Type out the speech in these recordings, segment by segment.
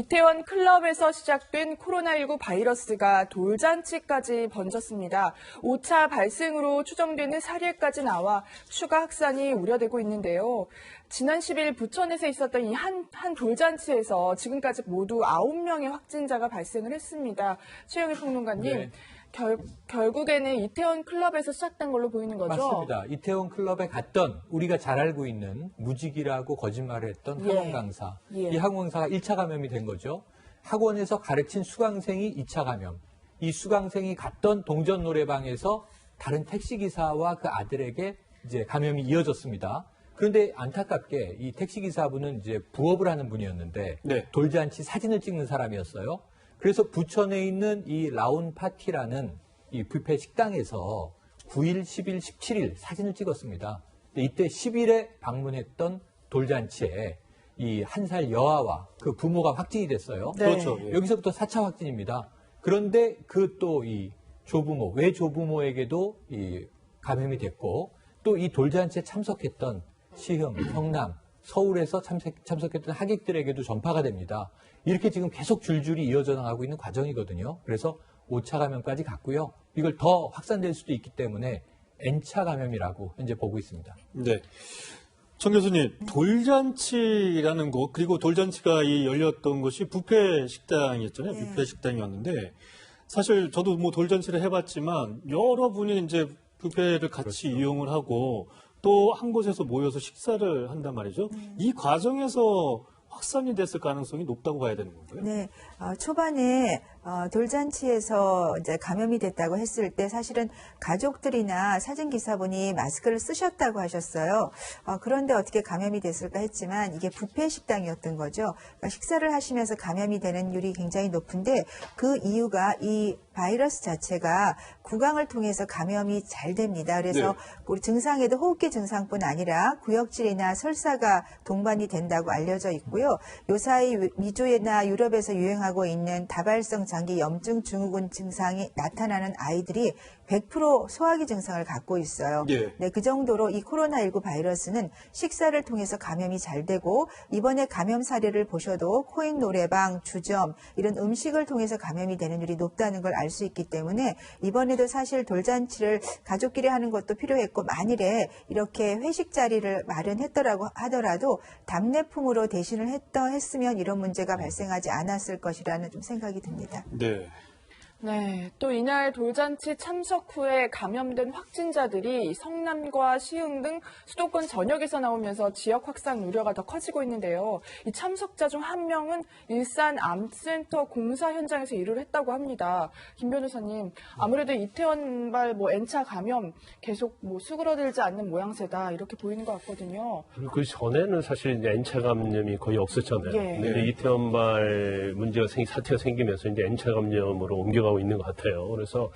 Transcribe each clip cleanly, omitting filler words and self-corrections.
이태원 클럽에서 시작된 코로나19 바이러스가 돌잔치까지 번졌습니다. 5차 발생으로 추정되는 사례까지 나와 추가 확산이 우려되고 있는데요. 지난 10일 부천에서 있었던 이 한 돌잔치에서 지금까지 모두 9명의 확진자가 발생을 했습니다. 최영일 평론가님. 네. 결국에는 이태원 클럽에서 시작된 걸로 보이는 거죠? 맞습니다. 이태원 클럽에 갔던 우리가 잘 알고 있는 무직이라고 거짓말을 했던 학원 강사. 이 학원 강사가 1차 감염이 된 거죠. 학원에서 가르친 수강생이 2차 감염. 이 수강생이 갔던 동전 노래방에서 다른 택시기사와 그 아들에게 이제 감염이 이어졌습니다. 그런데 안타깝게 이 택시기사분은 이제 부업을 하는 분이었는데 돌잔치 사진을 찍는 사람이었어요. 그래서 부천에 있는 이 라운 파티라는 이 뷔페 식당에서 9일, 10일, 17일 사진을 찍었습니다. 이때 10일에 방문했던 돌잔치에 이 1살 여아와 그 부모가 확진이 됐어요. 네. 그렇죠. 여기서부터 4차 확진입니다. 그런데 그 또 이 조부모, 외조부모에게도 이 감염이 됐고 또 이 돌잔치에 참석했던 시흥, 성남, 서울에서 참석했던 하객들에게도 전파가 됩니다. 이렇게 지금 계속 줄줄이 이어져 나가고 있는 과정이거든요. 그래서 5차 감염까지 갔고요. 이걸 더 확산될 수도 있기 때문에 N차 감염이라고 현재 보고 있습니다. 네. 정 교수님, 돌잔치라는 곳, 그리고 돌잔치가 열렸던 곳이 뷔페 식당이었잖아요. 뷔페 식당이었는데, 사실 저도 뭐 돌잔치를 해봤지만, 여러분이 이제 뷔페를 같이 이용을 하고, 또 한 곳에서 모여서 식사를 한단 말이죠. 이 과정에서 확산이 됐을 가능성이 높다고 봐야 되는 건가요? 네, 초반에 돌잔치에서 이제 감염이 됐다고 했을 때 사실은 가족들이나 사진기사분이 마스크를 쓰셨다고 하셨어요. 그런데 어떻게 감염이 됐을까 했지만 이게 뷔페 식당이었던 거죠. 그러니까 식사를 하시면서 감염이 되는 율이 굉장히 높은데 그 이유가 이 바이러스 자체가 구강을 통해서 감염이 잘 됩니다. 그래서 우리 증상에도 호흡기 증상뿐 아니라 구역질이나 설사가 동반이 된다고 알려져 있고요. 요사이 미주나 유럽에서 유행하고 있는 다발성 장기 염증 증후군 증상이 나타나는 아이들이 100% 소화기 증상을 갖고 있어요. 네, 그 정도로 이 코로나19 바이러스는 식사를 통해서 감염이 잘 되고 이번에 감염 사례를 보셔도 코인 노래방, 주점 이런 음식을 통해서 감염이 되는 율이 높다는 걸 알 수 있기 때문에 이번에도 사실 돌잔치를 가족끼리 하는 것도 필요했고 만일에 이렇게 회식 자리를 마련했더라고 하더라도 답례품으로 대신을 했으면 이런 문제가 발생하지 않았을 것이라는 좀 생각이 듭니다. 네. 네, 또 이날 돌잔치 참석 후에 감염된 확진자들이 성남과 시흥 등 수도권 전역에서 나오면서 지역 확산 우려가 더 커지고 있는데요. 이 참석자 중 한 명은 일산 암센터 공사 현장에서 일을 했다고 합니다. 김 변호사님, 아무래도 이태원발 N차 감염 계속 수그러들지 않는 모양새다 이렇게 보이는 것 같거든요. 그 전에는 사실 이제 N차 감염이 거의 없었잖아요. 근데 이태원발 사태가 생기면서 이제 N차 감염으로 옮겨가고 있는 것 같아요. 그래서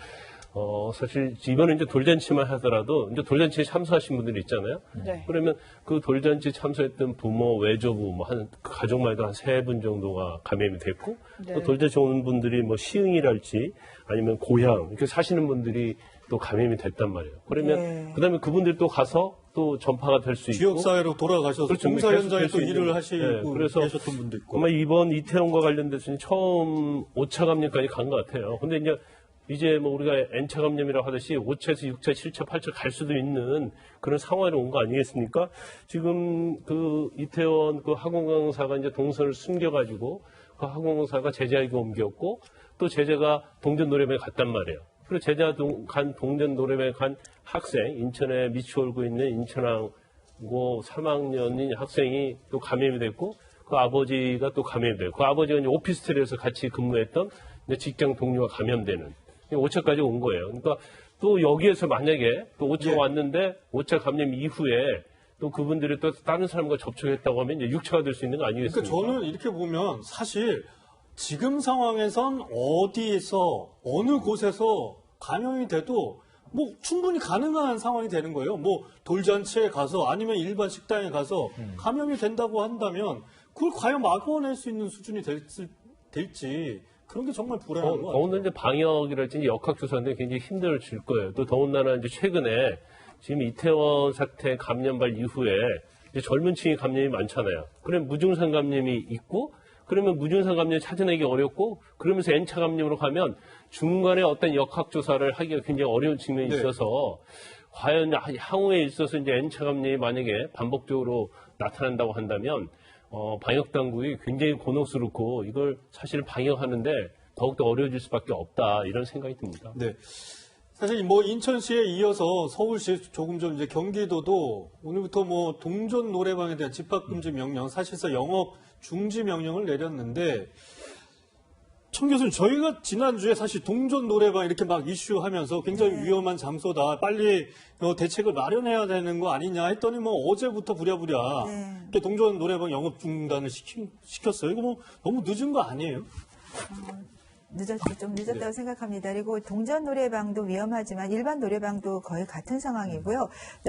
사실 이번에 이제 돌잔치만 하더라도 이제 돌잔치에 참석하신 분들이 있잖아요. 그러면 그 돌잔치 참석했던 부모, 외조부 한 가족만 해도 한 3분 정도가 감염이 됐고 또 돌잔치 오는 분들이 시흥이랄지 아니면 고향 이렇게 사시는 분들이 또 감염이 됐단 말이에요. 그러면 그다음에 그분들이 또 가서 또 전파가 될 수 있고 지역사회로 돌아가셔서 그렇죠. 공사 현장에 또 일을 하시고 그래서 계셨던 분도 있고 아마 이번 이태원과 관련돼서 처음 5차 감염까지 간 것 같아요. 근데 이제 우리가 N차 감염이라고 하듯이 5차에서 6차, 7차, 8차 갈 수도 있는 그런 상황으로 온 거 아니겠습니까? 지금 그 이태원 그 학원 강사가 이제 동선을 숨겨가지고 그 학원 강사가 제자에게 옮겼고 또 제자가 동전 노래방에 갔단 말이에요. 그리고 제자 간 동전 노래방에 간 학생, 인천에 미추홀고 있는 인천항고 3학년인 학생이 또 감염이 됐고 그 아버지가 또 감염이 되고 그 아버지가 이제 오피스텔에서 같이 근무했던 이제 직장 동료가 감염되는 5차까지 온 거예요. 그러니까 또 여기에서 만약에 또 5차 왔는데 5차 감염 이후에 또 그분들이 또 다른 사람과 접촉했다고 하면 이제 6차가 될 수 있는 거 아니겠습니까? 그러니까 저는 이렇게 보면 사실 지금 상황에선 어디에서 어느 곳에서 감염이 돼도 충분히 가능한 상황이 되는 거예요. 돌잔치에 가서 아니면 일반 식당에 가서 감염이 된다고 한다면 그걸 과연 막아낼 수 있는 수준이 될지 그런 게 정말 불안한 거 같아요. 더군다나 이제 방역이랄지 역학조사인데 굉장히 힘들어질 거예요. 또 더군다나 이제 최근에 지금 이태원 사태 감염발 이후에 이제 젊은 층이 감염이 많잖아요. 그럼 무증상 감염이 있고 그러면 무증상 감염 찾아내기 어렵고 그러면서 N차 감염으로 가면 중간에 어떤 역학조사를 하기가 굉장히 어려운 측면이 네. 있어서 과연 향후에 있어서 이제 N차 감염이 만약에 반복적으로 나타난다고 한다면 방역 당국이 굉장히 곤혹스럽고 이걸 사실 방역하는데 더욱더 어려워질 수밖에 없다 이런 생각이 듭니다. 네. 사실 뭐 인천시에 이어서 서울시 조금 전 이제 경기도도 오늘부터 뭐 동전 노래방에 대한 집합 금지 명령, 사실상 영업 중지 명령을 내렸는데 청 교수님, 저희가 지난주에 사실 동전 노래방 이렇게 막 이슈하면서 굉장히 위험한 장소다. 빨리 대책을 마련해야 되는 거 아니냐 했더니 뭐 어제부터 부랴부랴 이렇게 동전 노래방 영업 중단을 시켰어요. 이거 뭐 너무 늦은 거 아니에요? 좀 늦었다고 생각합니다. 그리고 동전 노래방도 위험하지만 일반 노래방도 거의 같은 상황이고요.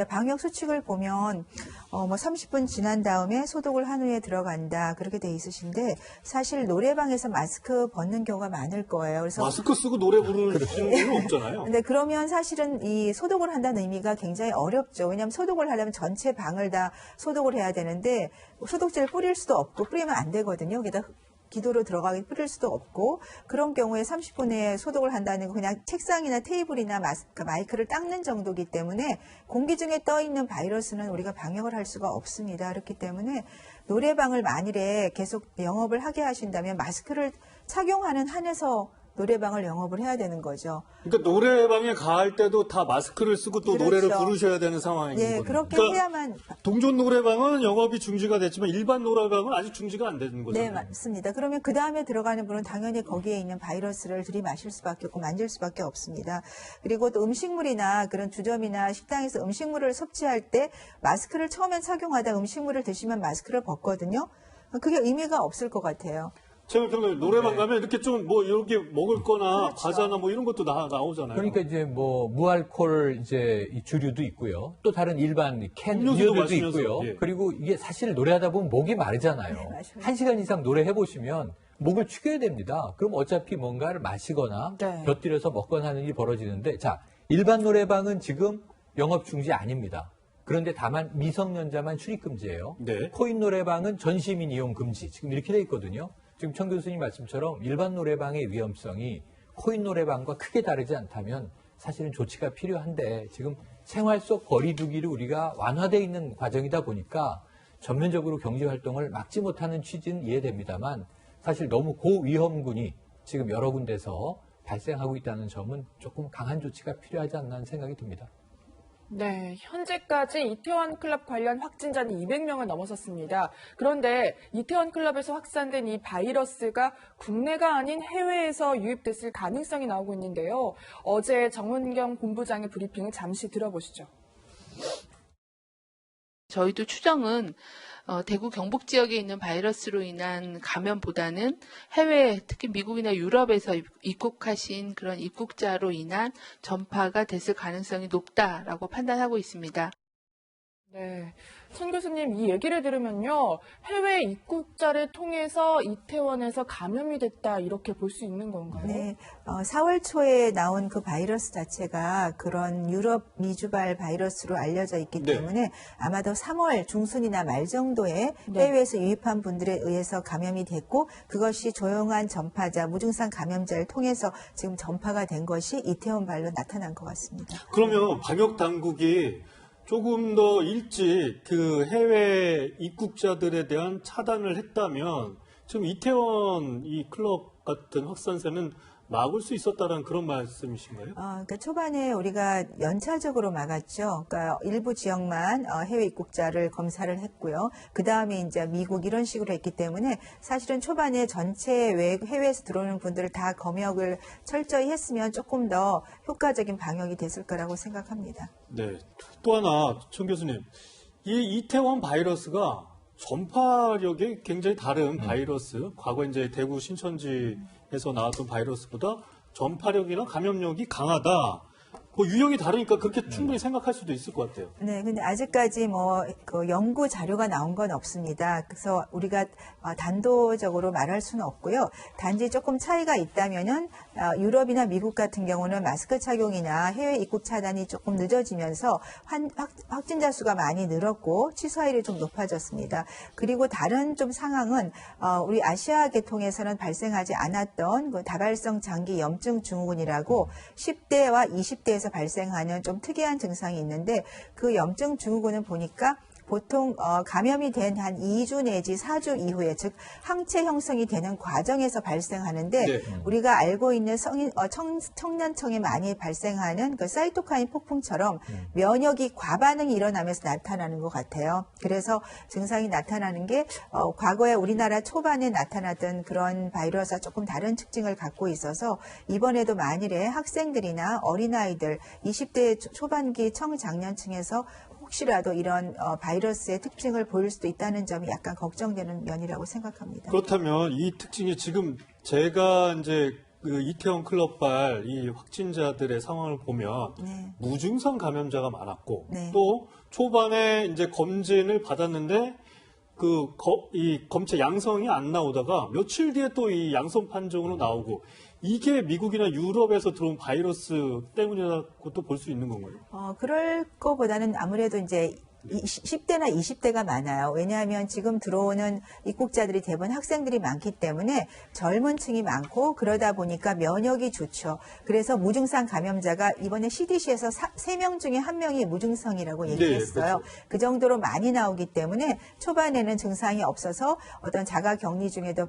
방역 수칙을 보면 뭐 30분 지난 다음에 소독을 한 후에 들어간다 그렇게 돼 있으신데 사실 노래방에서 마스크 벗는 경우가 많을 거예요. 그래서 마스크 쓰고 노래 부르는 건 없잖아요. 근데 그러면 사실은 이 소독을 한다는 의미가 굉장히 어렵죠. 왜냐하면 소독을 하려면 전체 방을 다 소독을 해야 되는데 소독제를 뿌릴 수도 없고 뿌리면 안 되거든요. 게다가 기도로 들어가게 뿌릴 수도 없고 그런 경우에 30분에 소독을 한다는 건 그냥 책상이나 테이블이나 마이크를 닦는 정도이기 때문에 공기 중에 떠 있는 바이러스는 우리가 방역을 할 수가 없습니다. 그렇기 때문에 노래방을 만일에 계속 영업을 하게 하신다면 마스크를 착용하는 한에서 노래방을 영업을 해야 되는 거죠. 그러니까 노래방에 갈 때도 다 마스크를 쓰고 또 그렇죠. 노래를 부르셔야 되는 상황인 예, 거예요. 그렇게 그러니까 해야만. 동전 노래방은 영업이 중지가 됐지만 일반 노래방은 아직 중지가 안 되는 거잖아요. 네, 맞습니다. 그러면 그 다음에 들어가는 분은 당연히 거기에 있는 바이러스를 들이마실 수밖에 없고 만질 수밖에 없습니다. 그리고 또 음식물이나 그런 주점이나 식당에서 음식물을 섭취할 때 마스크를 처음엔 착용하다 음식물을 드시면 마스크를 벗거든요. 그게 의미가 없을 것 같아요. 제가 그러면 노래방 가면 이렇게 좀 뭐 이렇게 먹을 거나 그렇죠. 과자나 뭐 이런 것도 나오잖아요. 그러니까 이제 뭐 무알콜 이제 이 주류도 있고요. 또 다른 일반 캔 음료수도 음료들도 마시면서, 있고요. 예. 그리고 이게 사실 노래하다 보면 목이 마르잖아요. 네, 맞아요. 1시간 이상 노래해 보시면 목을 축여야 됩니다. 그럼 어차피 뭔가를 마시거나 네. 곁들여서 먹거나 하는 일이 벌어지는데 자, 일반 노래방은 지금 영업 중지 아닙니다. 그런데 다만 미성년자만 출입 금지예요. 네. 코인 노래방은 전 시민 이용 금지. 지금 이렇게 돼 있거든요. 지금 청 교수님 말씀처럼 일반 노래방의 위험성이 코인 노래방과 크게 다르지 않다면 사실은 조치가 필요한데 지금 생활 속 거리두기를 우리가 완화되어 있는 과정이다 보니까 전면적으로 경제 활동을 막지 못하는 취지는 이해됩니다만 사실 너무 고위험군이 지금 여러 군데서 발생하고 있다는 점은 조금 강한 조치가 필요하지 않나 하는 생각이 듭니다. 네, 현재까지 이태원 클럽 관련 확진자는 200명을 넘어섰습니다. 그런데 이태원 클럽에서 확산된 이 바이러스가 국내가 아닌 해외에서 유입됐을 가능성이 나오고 있는데요. 어제 정은경 본부장의 브리핑을 잠시 들어보시죠. 저희도 추정은 대구 경북 지역에 있는 바이러스로 인한 감염보다는 해외, 특히 미국이나 유럽에서 입국하신 그런 입국자로 인한 전파가 됐을 가능성이 높다라고 판단하고 있습니다. 네, 천 교수님 이 얘기를 들으면요. 해외 입국자를 통해서 이태원에서 감염이 됐다 이렇게 볼 수 있는 건가요? 네, 4월 초에 나온 그 바이러스 자체가 그런 유럽 미주발 바이러스로 알려져 있기 네. 때문에 아마도 3월 중순이나 말 정도에 네. 해외에서 유입한 분들에 의해서 감염이 됐고 그것이 조용한 전파자, 무증상 감염자를 통해서 지금 전파가 된 것이 이태원 발로 나타난 것 같습니다. 그러면 방역 당국이 조금 더 일찍 그 해외 입국자들에 대한 차단을 했다면 지금 이태원 이 클럽 같은 확산세는 막을 수 있었다는 그런 말씀이신가요? 그러니까 초반에 우리가 연차적으로 막았죠. 그러니까 일부 지역만 해외 입국자를 검사를 했고요. 그 다음에 이제 미국 이런 식으로 했기 때문에 사실은 초반에 전체 해외에서 들어오는 분들을 다 검역을 철저히 했으면 조금 더 효과적인 방역이 됐을 거라고 생각합니다. 네. 또 하나, 청 교수님. 이 이태원 바이러스가 전파력이 굉장히 다른 바이러스, 과거 이제 대구 신천지에서 나왔던 바이러스보다 전파력이나 감염력이 강하다. 그 유형이 다르니까 그렇게 충분히 생각할 수도 있을 것 같아요. 네, 근데 아직까지 그 연구 자료가 나온 건 없습니다. 그래서 우리가 단도적으로 말할 수는 없고요. 단지 조금 차이가 있다면은 유럽이나 미국 같은 경우는 마스크 착용이나 해외 입국 차단이 조금 늦어지면서 확진자 수가 많이 늘었고 취소율이 좀 높아졌습니다. 그리고 다른 좀 상황은 우리 아시아 계통에서는 발생하지 않았던 그 다발성 장기 염증 증후군이라고 10대와 20대에서 발생하는 좀 특이한 증상이 있는데 그 염증 증후군은 보니까 보통 감염이 된 한 2주 내지 4주 이후에 즉 항체 형성이 되는 과정에서 발생하는데 네. 우리가 알고 있는 청년층에 많이 발생하는 그 사이토카인 폭풍처럼 면역이 과반응이 일어나면서 나타나는 것 같아요. 그래서 증상이 나타나는 게 과거에 우리나라 초반에 나타났던 그런 바이러스와 조금 다른 특징을 갖고 있어서 이번에도 만일에 학생들이나 어린아이들 20대 초반기 청장년층에서 혹시라도 이런 바이러스의 특징을 보일 수도 있다는 점이 약간 걱정되는 면이라고 생각합니다. 그렇다면 이 특징이 지금 제가 이제 그 이태원 클럽발 이 확진자들의 상황을 보면 네. 무증상 감염자가 많았고 네. 또 초반에 이제 검진을 받았는데 이 검체 양성이 안 나오다가 며칠 뒤에 또 이 양성 판정으로 나오고 이게 미국이나 유럽에서 들어온 바이러스 때문이라고 또 볼 수 있는 건가요? 그럴 거보다는 아무래도 이제 10대나 20대가 많아요. 왜냐하면 지금 들어오는 입국자들이 대부분 학생들이 많기 때문에 젊은 층이 많고 그러다 보니까 면역이 좋죠. 그래서 무증상 감염자가 이번에 CDC에서 3명 중에 1명이 무증상이라고 얘기했어요. 그렇죠. 그 정도로 많이 나오기 때문에 초반에는 증상이 없어서 어떤 자가 격리 중에도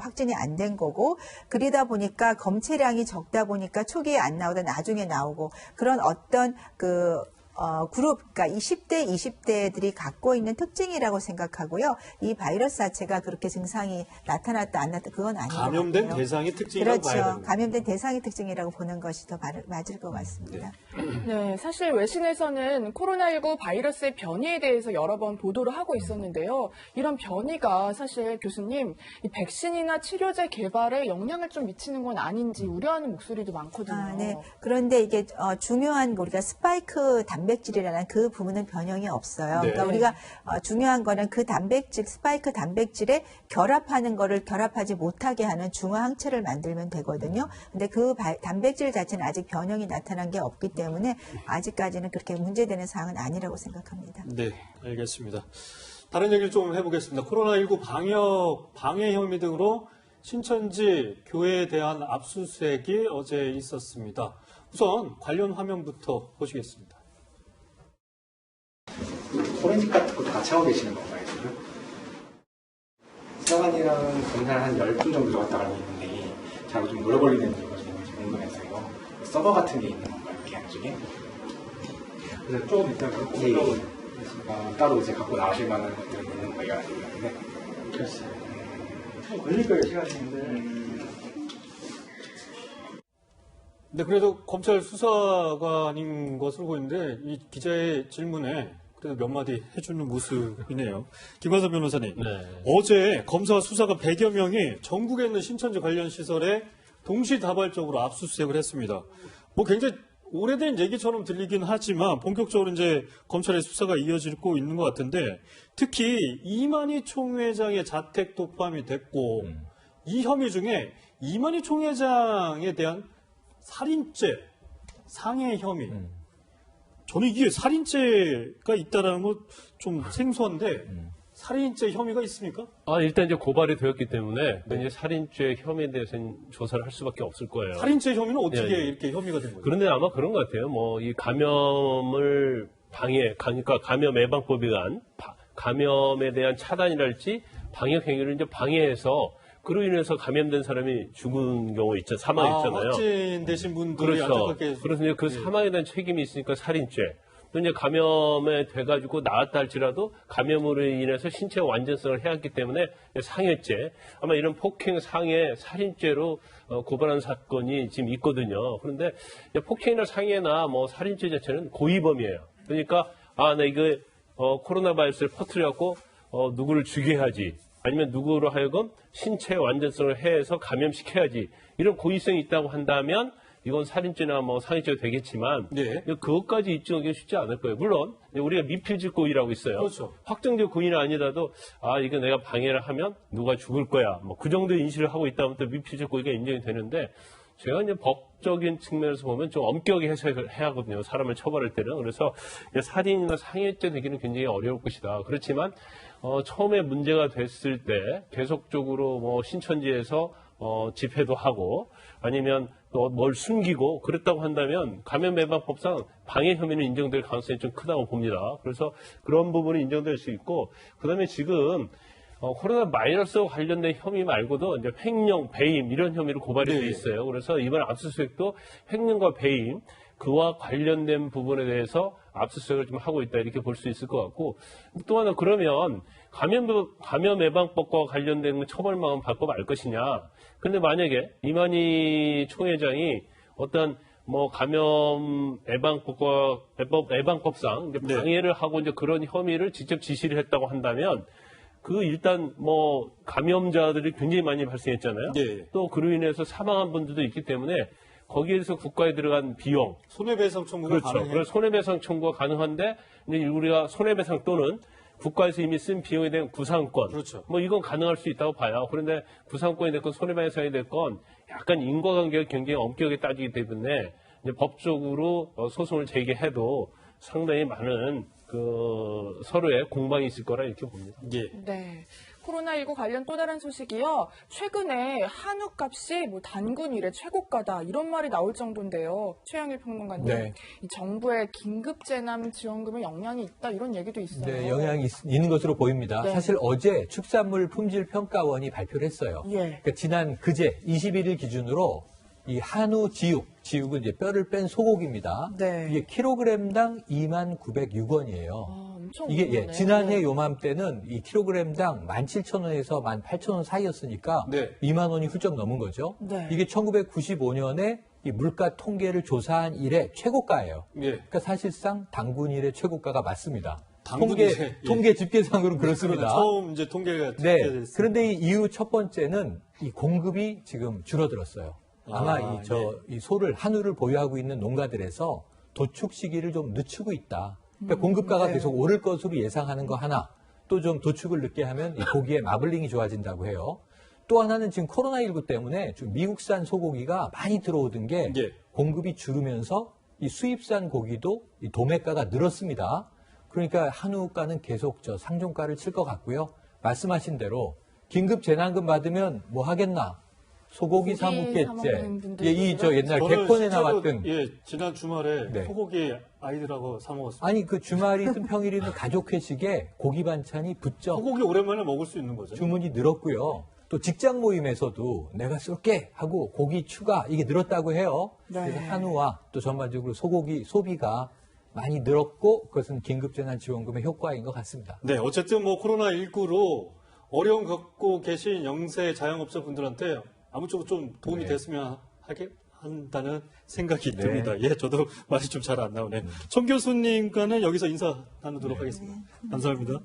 확진이 안 된 거고 그러다 보니까 검체량이 적다 보니까 초기에 안 나오다 나중에 나오고 그런 어떤 그룹, 그러니까 이 10대, 20대들이 갖고 있는 특징이라고 생각하고요. 이 바이러스 자체가 그렇게 증상이 나타났다 안 나타났다 그건 아닌 것 같아요. 감염된 대상의 특징이라고 봐야 그렇죠. 됩니다. 감염된 대상의 특징이라고 보는 것이 더 맞을 것 같습니다. 네, 사실 외신에서는 코로나19 바이러스의 변이에 대해서 여러 번 보도를 하고 있었는데요. 이런 변이가 사실 교수님, 이 백신이나 치료제 개발에 영향을 좀 미치는 건 아닌지 우려하는 목소리도 많거든요. 네. 그런데 이게 중요한 우리가 스파이크 단백질이라는 그 부분은 변형이 없어요. 네. 그러니까 우리가 중요한 거는 그 단백질, 스파이크 단백질에 결합하는 거를 결합하지 못하게 하는 중화 항체를 만들면 되거든요. 근데 그 단백질 자체는 아직 변형이 나타난 게 없기 때문에 아직까지는 그렇게 문제되는 사항은 아니라고 생각합니다. 네, 알겠습니다. 다른 얘기를 좀 해보겠습니다. 코로나19 방해 혐의 등으로 신천지 교회에 대한 압수수색이 어제 있었습니다. 우선 관련 화면부터 보시겠습니다. 포렌식 같은 것도 같이 하고 계시는 건가요, 지금? 수사관이랑 검사를 한 10분 정도 들어갔다 알고 있는데, 자꾸 좀 오래 걸리는 이유가 있는지 궁금해서요. 서버 같은 게 있는 건가요, 이렇게 안쪽에? 그래서 조금 있다가 따로 이제 갖고 나오실 만한 것들이 있는 거예요, 아니면? 글쎄요. 좀 걸릴 거예요, 시간이. 네, 그래도 검찰 수사관인 것으로 보이는데 이 기자의 질문에 그래도 몇 마디 해주는 모습이네요. 김관섭 변호사님, 네. 어제 검사와 수사관 100여 명이 전국에 있는 신천지 관련 시설에 동시다발적으로 압수수색을 했습니다. 뭐 굉장히 오래된 얘기처럼 들리긴 하지만 본격적으로 이제 검찰의 수사가 이어지고 있는 것 같은데 특히 이만희 총회장의 자택도 포함이 됐고 이 혐의 중에 이만희 총회장에 대한 살인죄, 상해 혐의. 저는 이게 살인죄가 있다라는 건 좀 생소한데 살인죄 혐의가 있습니까? 일단 이제 고발이 되었기 때문에 이제 살인죄 혐의에 대해서는 조사를 할 수밖에 없을 거예요. 살인죄 혐의는 어떻게 예, 예. 이렇게 혐의가 된 거예요? 그런데 아마 그런 것 같아요. 뭐 이 감염을 그러니까 감염 예방법에 의한 감염에 대한 차단이랄지 방역 행위를 이제 방해해서 그로 인해서 감염된 사람이 죽은 경우 있죠. 사망했잖아요. 확진되신 분들이 그렇죠. 안타깝게 그래서 이제 그 사망에 대한 책임이 있으니까 살인죄. 또 이제 감염에 돼가지고 나았다 할지라도 감염으로 인해서 신체 완전성을 해왔기 때문에 상해죄. 아마 이런 폭행, 상해, 살인죄로 고발한 사건이 지금 있거든요. 그런데 폭행이나 상해나 뭐 살인죄 자체는 고의범이에요. 그러니까 나 이거 코로나 바이러스를 퍼뜨려갖고 누구를 죽여야지. 아니면 누구로 하여금 신체 완전성을 해서 감염시켜야지. 이런 고의성이 있다고 한다면 이건 살인죄나 뭐 상해죄가 되겠지만 네. 그것까지 입증하기 쉽지 않을 거예요. 물론 우리가 미필적 고의라고 있어요. 그렇죠. 확정적 고의는 아니라도 이거 내가 방해를 하면 누가 죽을 거야. 뭐 그 정도 인식을 하고 있다면 또 미필적 고의가 인정이 되는데 제가 이제 법적인 측면에서 보면 좀 엄격하게 해석을 해야 하거든요. 사람을 처벌할 때는. 그래서 살인이나 상해죄 되기는 굉장히 어려울 것이다. 그렇지만 처음에 문제가 됐을 때 계속적으로 뭐 신천지에서 집회도 하고 아니면 또 뭘 숨기고 그랬다고 한다면 감염예방법상 방해 혐의는 인정될 가능성이 좀 크다고 봅니다. 그래서 그런 부분이 인정될 수 있고 그다음에 지금 코로나 바이러스와 관련된 혐의 말고도 이제 횡령, 배임 이런 혐의로 고발이 돼 있어요. 그래서 이번 압수수색도 횡령과 배임 그와 관련된 부분에 대해서 압수수색을 좀 하고 있다 이렇게 볼 수 있을 것 같고 또 하나 그러면 감염 예방법과 관련된 처벌망은 받고 말 것이냐? 근데 만약에 이만희 총회장이 어떤 뭐 감염 예방법상 이제 방해를 하고 이제 그런 혐의를 직접 지시를 했다고 한다면 일단 뭐 감염자들이 굉장히 많이 발생했잖아요. 네. 또 그로 인해서 사망한 분들도 있기 때문에 거기에서 국가에 들어간 비용 손해배상 청구가 그렇죠. 가능해요. 그래서 손해배상 청구가 가능한데 이제 우리가 손해배상 또는 국가에서 이미 쓴 비용에 대한 구상권 그렇죠. 뭐 이건 가능할 수 있다고 봐요. 그런데 구상권이 됐건 손해배상이 됐건 약간 인과관계가 굉장히 엄격하게 따지기 때문에 이제 법적으로 소송을 제기해도 상당히 많은 서로의 공방이 있을 거라 이렇게 봅니다. 예. 네. 코로나19 관련 또 다른 소식이요. 최근에 한우 값이 뭐 단군 이래 최고가다 이런 말이 나올 정도인데요. 최영일 평론가님, 네. 이 정부의 긴급 재난 지원금에 영향이 있다 이런 얘기도 있어요. 네, 영향이 있는 것으로 보입니다. 네. 사실 어제 축산물 품질 평가원이 발표를 했어요. 예. 그러니까 지난 그제 21일 기준으로 이 한우 지육은 이제 뼈를 뺀 소고기입니다. 네. 이게 킬로그램당 2906원이에요. 엄청 이게 오르네요. 지난해 네. 요맘때는 이 킬로그램당 17,000원에서 18,000원 사이였으니까 네. 2만 원이 훌쩍 넘은 거죠. 네. 이게 1995년에 이 물가 통계를 조사한 이래 최고가예요. 예. 그러니까 사실상 단군 이래 최고가가 맞습니다. 단군 이래, 예. 통계 집계상으로는 그렇습니다. 처음 이제 통계가 네. 집계됐습니다. 그런데 이 이유 첫 번째는 이 공급이 지금 줄어들었어요. 아마 이 소를 한우를 보유하고 있는 농가들에서 도축 시기를 좀 늦추고 있다. 그러니까 공급가가 네. 계속 오를 것으로 예상하는 거 하나. 또 좀 도축을 늦게 하면 이 고기의 마블링이 좋아진다고 해요. 또 하나는 지금 코로나19 때문에 좀 미국산 소고기가 많이 들어오던 게 예. 공급이 줄으면서 이 수입산 고기도 이 도매가가 늘었습니다. 그러니까 한우가는 계속 상종가를 칠 것 같고요. 말씀하신 대로 긴급 재난금 받으면 뭐 하겠나? 소고기 사 먹겠지. 먹는 분들도 옛날 저는 개콘에 실제로, 나왔던. 예, 지난 주말에 네. 소고기 아이들하고 사 먹었어요. 아니 그 주말이든 평일이든 가족 회식에 고기 반찬이 붙죠. 소고기 오랜만에 먹을 수 있는 거죠. 주문이 늘었고요. 또 직장 모임에서도 내가 쏠게 하고 고기 추가 이게 늘었다고 해요. 네. 그래서 한우와 또 전반적으로 소고기 소비가 많이 늘었고 그것은 긴급재난지원금의 효과인 것 같습니다. 네, 어쨌든 뭐 코로나19로 어려움 겪고 계신 영세 자영업자 분들한테 아무쪼록 좀 도움이 네. 됐으면 한다는 생각이 네. 듭니다. 예, 저도 말이 좀 잘 안 나오네. 청 교수님과는 여기서 인사 나누도록 하겠습니다. 감사합니다.